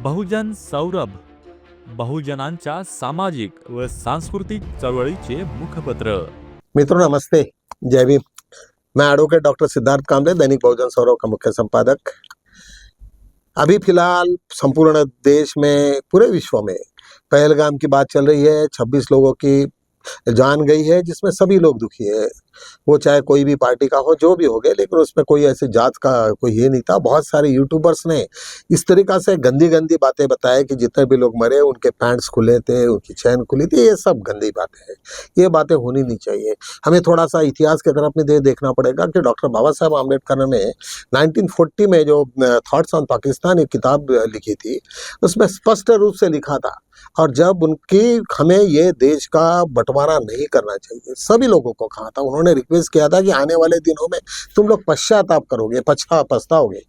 बहुजन सौरभ, बहुजनांच्या सामाजिक व सांस्कृतिक चळवळीचे मुखपत्र। मित्रों नमस्ते, जय भीम। मैं एडवोकेट डॉक्टर सिद्धार्थ कामरे, दैनिक बहुजन सौरभ का मुख्य संपादक। अभी फिलहाल संपूर्ण देश में, पूरे विश्व में पहलगाम की बात चल रही है। 26 लोगों की जान गई है, जिसमें सभी लोग दुखी है। वो चाहे कोई भी पार्टी का हो, जो भी हो गए, लेकिन उसमें कोई ऐसे जात का कोई ये नहीं था। बहुत सारे यूट्यूबर्स ने इस तरीका से गंदी गंदी बातें बताए कि जितने भी लोग मरे उनके पैंट्स खुले थे, उनकी चैन खुली थी। ये सब गंदी बातें हैं, ये बातें होनी नहीं चाहिए। हमें थोड़ा सा इतिहास की तरफ में देखना पड़ेगा कि डॉक्टर बाबा साहब आम्बेडकर ने 1940 में जो थॉट्स ऑन पाकिस्तान एक किताब लिखी थी, उसमें स्पष्ट रूप से लिखा था। और जब उनकी हमें ये देश का बंटवारा नहीं करना चाहिए, सभी लोगों को कहा था। उन्होंने रिक्वेस्ट किया था कि आने वाले दिनों में तुम लोग पश्चाताप करोगे, पछताओगे।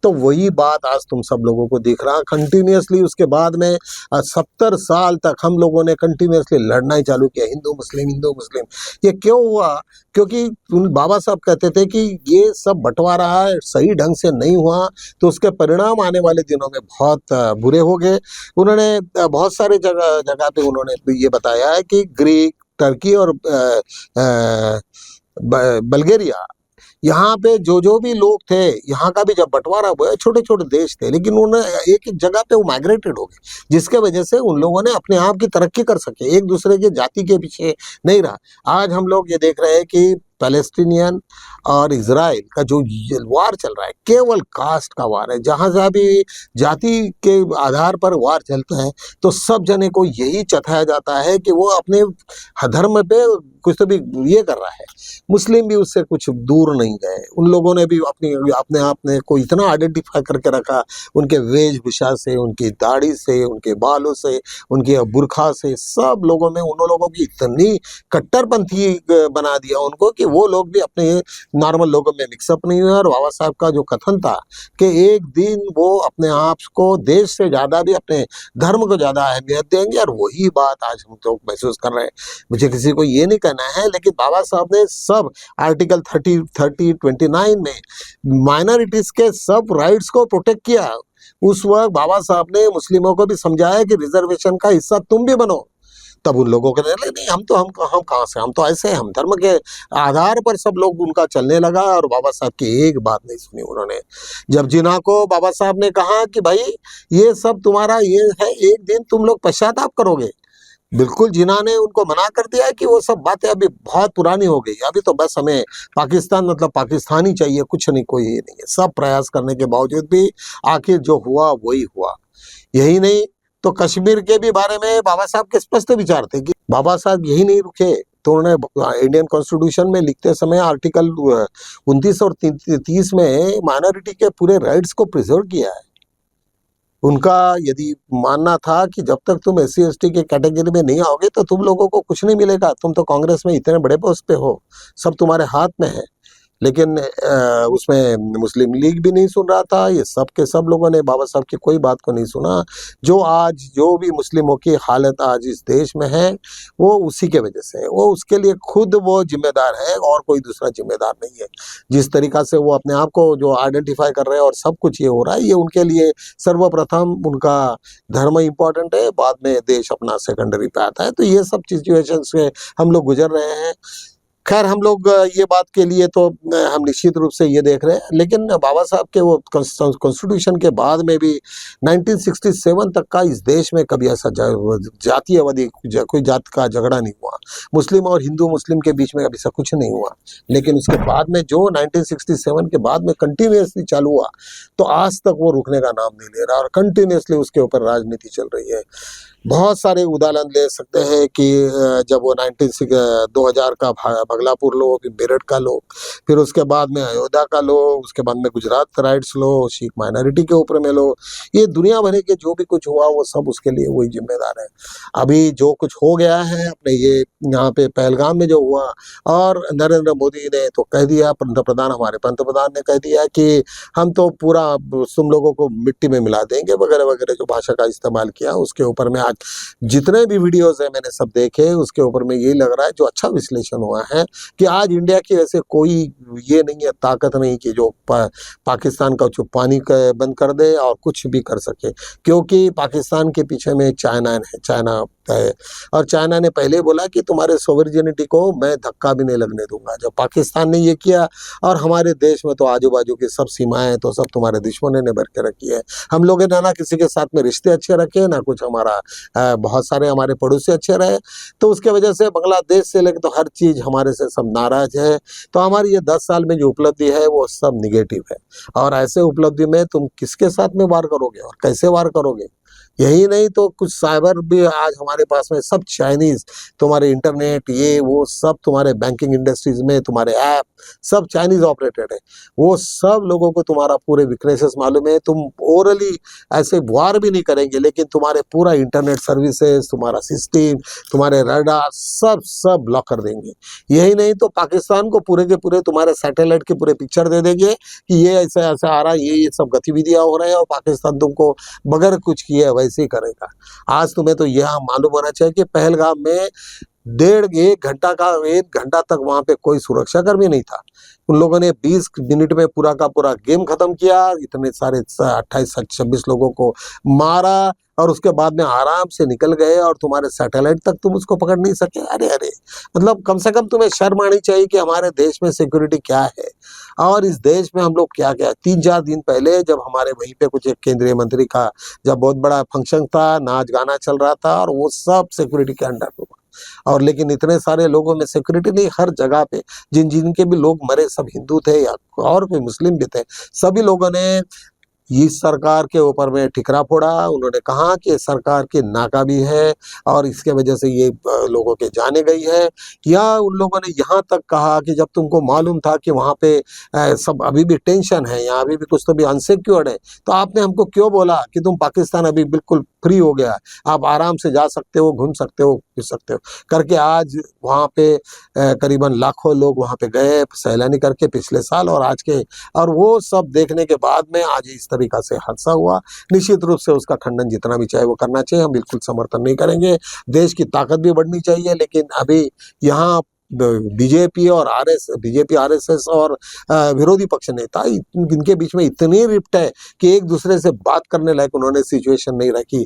तो वही बात आज तुम सब लोगों को दिख रहा कंटिन्यूअसली। उसके बाद में 70 साल तक हम लोगों ने कंटिन्यूअसली लड़ना ही चालू किया, हिंदू मुस्लिम हिंदू मुस्लिम। ये क्यों हुआ? क्योंकि बाबा साहब कहते थे कि ये सब बंटवारा सही ढंग से नहीं हुआ तो उसके परिणाम आने वाले दिनों में बहुत बुरे हो गए। उन्होंने बहुत सारे जगह पे उन्होंने ये बताया है कि ग्रीक, टर्की और बल्गेरिया, यहाँ पे जो भी लोग थे, यहाँ का भी जब बंटवारा हुआ, छोटे छोटे देश थे, लेकिन उन्होंने एक जगह पे वो माइग्रेटेड हो गए, जिसके वजह से उन लोगों ने अपने आप की तरक्की कर सके, एक दूसरे के जाति के पीछे नहीं रहा। आज हम लोग ये देख रहे हैं कि पैलेस्टीनियन और इजराइल का जो वार चल रहा है, केवल कास्ट का वार है। जहां जहां भी जाति के आधार पर वार चलता है तो सब जने को यही चताया जाता है कि वो अपने धर्म पे कुछ तो भी ये कर रहा है। मुस्लिम भी उससे कुछ दूर नहीं गए। उन लोगों ने भी अपने आप ने को इतना आइडेंटिफाई करके रखा, उनके वेशभूषा से, उनकी दाढ़ी से, उनके बालों से, उनके बुरखा से। सब लोगों में उन लोगों की इतनी कट्टरपंथी बना दिया उनको कि वो लोग भी अपने नॉर्मल लोगों में मिक्सअप नहीं हुए। और बाबा साहब का जो कथन था कि एक दिन वो अपने आप को देश से ज़्यादा भी अपने धर्म को ज़्यादा अहमियत देंगे, और वही बात आज हम लोग महसूस कर रहे हैं। मुझे किसी को ये नहीं कहना है, लेकिन बाबा साहब ने सब आर्टिकल 29 में माइनॉरिटीज़ के सब राइट्स को प्रोटेक्ट किया। उस वक्त बाबा साहब ने मुस्लिमों को भी समझाया कि रिजर्वेशन का हिस्सा तुम भी बनो। तब उन लोगों के नहीं, हम कहाँ से, हम तो ऐसे हैं, हम धर्म के आधार पर सब लोग उनका चलने लगा। और बाबा साहब की एक बात नहीं सुनी उन्होंने। जब जिन्ना को बाबा साहब ने कहा कि भाई ये सब तुम्हारा ये है, एक दिन तुम लोग पश्चाताप करोगे, बिल्कुल जिन्ना ने उनको मना कर दिया कि वो सब बातें अभी बहुत पुरानी हो गई, अभी तो बस हमें पाकिस्तान मतलब पाकिस्तान ही चाहिए, कुछ नहीं, कोई ये नहीं है। सब प्रयास करने के बावजूद भी आखिर जो हुआ वही हुआ। यही नहीं तो कश्मीर के भी बारे में बाबा साहब के स्पष्ट विचार थे कि बाबा साहब यही नहीं रुके, तो उन्होंने इंडियन कॉन्स्टिट्यूशन में लिखते समय आर्टिकल 29 और 30 में माइनॉरिटी के पूरे राइट्स को प्रिजर्व किया है। उनका यदि मानना था कि जब तक तुम SC ST के कैटेगरी में नहीं आओगे तो तुम लोगों को कुछ नहीं मिलेगा, तुम तो कांग्रेस में इतने बड़े पोस्ट पे हो, सब तुम्हारे हाथ में है। लेकिन उसमें मुस्लिम लीग भी नहीं सुन रहा था। ये सब के सब लोगों ने बाबा साहब की कोई बात को नहीं सुना। जो आज जो भी मुस्लिमों की हालत आज इस देश में है, वो उसी के वजह से है। वो उसके लिए खुद वो जिम्मेदार है और कोई दूसरा जिम्मेदार नहीं है। जिस तरीका से वो अपने आप को जो आइडेंटिफाई कर रहे हैं और सब कुछ ये हो रहा है, ये उनके लिए सर्वप्रथम उनका धर्म इम्पोर्टेंट है, बाद में देश अपना सेकेंडरी पे आता है। तो ये सब सिचुएशन से हम लोग गुजर रहे हैं। खैर, हम लोग ये बात के लिए तो हम निश्चित रूप से ये देख रहे हैं, लेकिन बाबा साहब के वो कॉन्स्टिट्यूशन के बाद में भी 1967 तक का इस देश में कभी ऐसा जातीयवादी कोई जात का झगड़ा नहीं हुआ। मुस्लिम और हिंदू मुस्लिम के बीच में कभी ऐसा कुछ नहीं हुआ। लेकिन उसके बाद में जो 1967 के बाद में कंटिन्यूसली चालू हुआ, तो आज तक वो रुकने का नाम नहीं ले रहा और कंटिन्यूसली उसके ऊपर राजनीति चल रही है। बहुत सारे उदाहरण ले सकते हैं कि जब वो 2000 का बगलापुर लो, फिर मेरठ का लो, फिर उसके बाद में अयोध्या का लो, उसके बाद में गुजरात राइट्स लो, सिख माइनॉरिटी के ऊपर में लो। ये दुनिया भर के जो भी कुछ हुआ वो सब उसके लिए वही जिम्मेदार है। अभी जो कुछ हो गया है अपने ये यहाँ पे पहलगाम में जो हुआ, और नरेंद्र मोदी ने तो कह दिया, हमारे पंतप्रधान ने कह दिया कि हम तो पूरा तुम लोगों को मिट्टी में मिला देंगे वगैरह वगैरह, जो भाषा का इस्तेमाल किया उसके ऊपर में आज जितने भी वीडियोस हैं मैंने सब देखे, उसके ऊपर में यही लग रहा है जो अच्छा विश्लेषण हुआ है है कि आज इंडिया की ऐसे कोई ये नहीं है, ताकत नहीं कि जो पाकिस्तान का जो पानी का बंद कर दे और कुछ भी कर सके, क्योंकि पाकिस्तान के पीछे में चाइना है, चाइना है। और चाइना ने पहले बोला कि तुम्हारे सोवरेनिटी को मैं धक्का भी नहीं लगने दूंगा। जब पाकिस्तान ने ये किया, और हमारे देश में तो आजू बाजू की सब सीमाएं तो सब तुम्हारे दुश्मनों ने भर के रखी है। हम लोगों ने ना किसी के साथ में रिश्ते अच्छे रखे, ना कुछ हमारा बहुत सारे हमारे पड़ोसी अच्छे रहे, तो उसके वजह से बांग्लादेश से लेकर तो हर चीज हमारे से सब नाराज है। तो हमारी ये 10 साल में जो उपलब्धि है वो सब निगेटिव है, और ऐसे उपलब्धि में तुम किसके साथ में वार करोगे और कैसे वार करोगे? यही नहीं तो कुछ साइबर भी आज हमारे पास में, सब चाइनीज, तुम्हारे इंटरनेट ये वो सब तुम्हारे बैंकिंग इंडस्ट्रीज में तुम्हारे ऐप सब चाइनीज ऑपरेटेड है। वो सब लोगों को तुम्हारा पूरे वीकनेसेस मालूम है। तुम ओरली ऐसे वार भी नहीं करेंगे, लेकिन तुम्हारे पूरा इंटरनेट सर्विसेज, तुम्हारा सिस्टम, तुम्हारे रडार सब ब्लॉक कर देंगे। यही नहीं तो पाकिस्तान को पूरे के पूरे तुम्हारे सैटेलाइट के पूरे पिक्चर दे देंगे कि ये ऐसा ऐसा आ रहा है, ये सब गतिविधियां हो रही है, और पाकिस्तान तुमको बगैर कुछ किए वैसे ही करेगा। आज तुम्हें तो यह मालूम होना चाहिए कि पहलगाम में 1 घंटा तक वहां पे कोई सुरक्षा कर्मी नहीं था। उन लोगों ने 20 मिनट में पूरा का पूरा गेम खत्म किया, इतने सारे 28-26 लोगों को मारा, और उसके बाद में आराम से निकल गए, और तुम्हारे सैटेलाइट तक तुम उसको पकड़ नहीं सके। अरे अरे, मतलब कम से कम तुम्हें शर्म आनी चाहिए कि हमारे देश में सिक्योरिटी क्या है, और इस देश में हम लोग क्या क्या। 3-4 दिन पहले जब हमारे वहीं पे कुछ एक केंद्रीय मंत्री का जब बहुत बड़ा फंक्शन था, नाच गाना चल रहा था, और वो सब सिक्योरिटी के अंडर हुआ। और लेकिन इतने सारे लोगों में सिक्योरिटी नहीं, हर जगह पे जिन जिनके भी लोग मरे सब हिंदू थे या और कोई मुस्लिम भी थे, सभी लोगों ने इस सरकार के ऊपर में ठिकरा फोड़ा। उन्होंने कहा कि सरकार की नाकामी है, और इसके वजह से ये लोगों के जाने गई है। या उन लोगों ने यहाँ तक कहा कि जब तुमको मालूम था कि वहाँ पे सब अभी भी टेंशन है, या अभी भी कुछ तो भी अनसिक्योर्ड है, तो आपने हमको क्यों बोला कि तुम पाकिस्तान अभी बिल्कुल फ्री हो गया, आप आराम से जा सकते हो, घूम सकते हो, फिर सकते हो करके। आज वहाँ पे करीबन लाखों लोग वहाँ पे गए सैलानी करके पिछले साल और आज के, और वो सब देखने के बाद में आज इस तरीका से हादसा हुआ। निश्चित रूप से उसका खंडन जितना भी चाहे वो करना चाहिए, हम बिल्कुल समर्थन नहीं करेंगे। देश की ताकत भी बढ़नी चाहिए, लेकिन अभी यहाँ बीजेपी आरएसएस और विरोधी पक्ष नेता इनके बीच में इतनी रिफ्ट है कि एक दूसरे से बात करने लायक उन्होंने सिचुएशन नहीं रखी।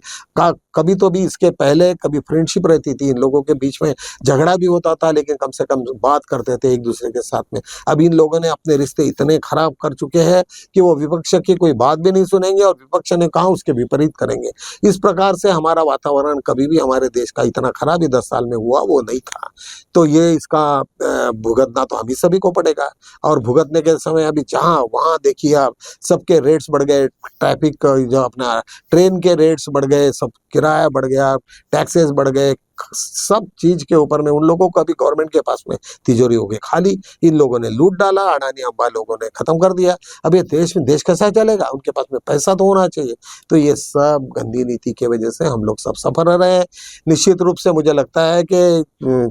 कभी तो भी इसके पहले कभी फ्रेंडशिप रहती थी, इन लोगों के बीच में झगड़ा भी होता था, लेकिन कम से कम बात करते थे एक दूसरे के साथ में। अब इन लोगों ने अपने रिश्ते इतने खराब कर चुके हैं कि वो विपक्ष की कोई बात भी नहीं सुनेंगे, और विपक्ष ने कहा उसके विपरीत करेंगे। इस प्रकार से हमारा वातावरण कभी भी हमारे देश का इतना खराब ही 10 साल में हुआ वो नहीं था। तो ये इसका भुगतना तो हम ही सभी को पड़ेगा, और भुगतने के समय अभी जहाँ वहाँ देखिए आप सबके रेट्स बढ़ गए, ट्रैफिक जो अपना ट्रेन के रेट्स बढ़ गए, सब किराया बढ़ गया, टैक्सेस बढ़ गए, सब चीज के ऊपर में उन लोगों को अभी गवर्नमेंट के पास में तिजोरी हो गई खाली। इन लोगों ने लूट डाला, अडानी अंबानी लोगों ने खत्म कर दिया। अब ये देश कैसा चलेगा? उनके पास में पैसा तो होना चाहिए। तो ये सब गंदी नीति की वजह से हम लोग सब सफर रहे हैं। निश्चित रूप से मुझे लगता है कि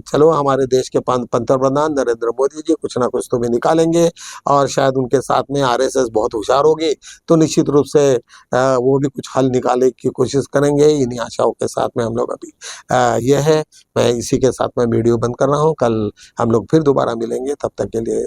चलो हमारे देश के पंतप्रधान नरेंद्र मोदी जी कुछ ना कुछ तो भी निकालेंगे, और शायद उनके साथ में आरएसएस बहुत होशियार होगी, तो निश्चित रूप से वो भी कुछ हल निकालने की कोशिश करेंगे। इन्हीं आशाओं के साथ में हम लोग अभी यह है, मैं इसी के साथ में वीडियो बंद कर रहा हूँ। कल हम लोग फिर दोबारा मिलेंगे, तब तक के लिए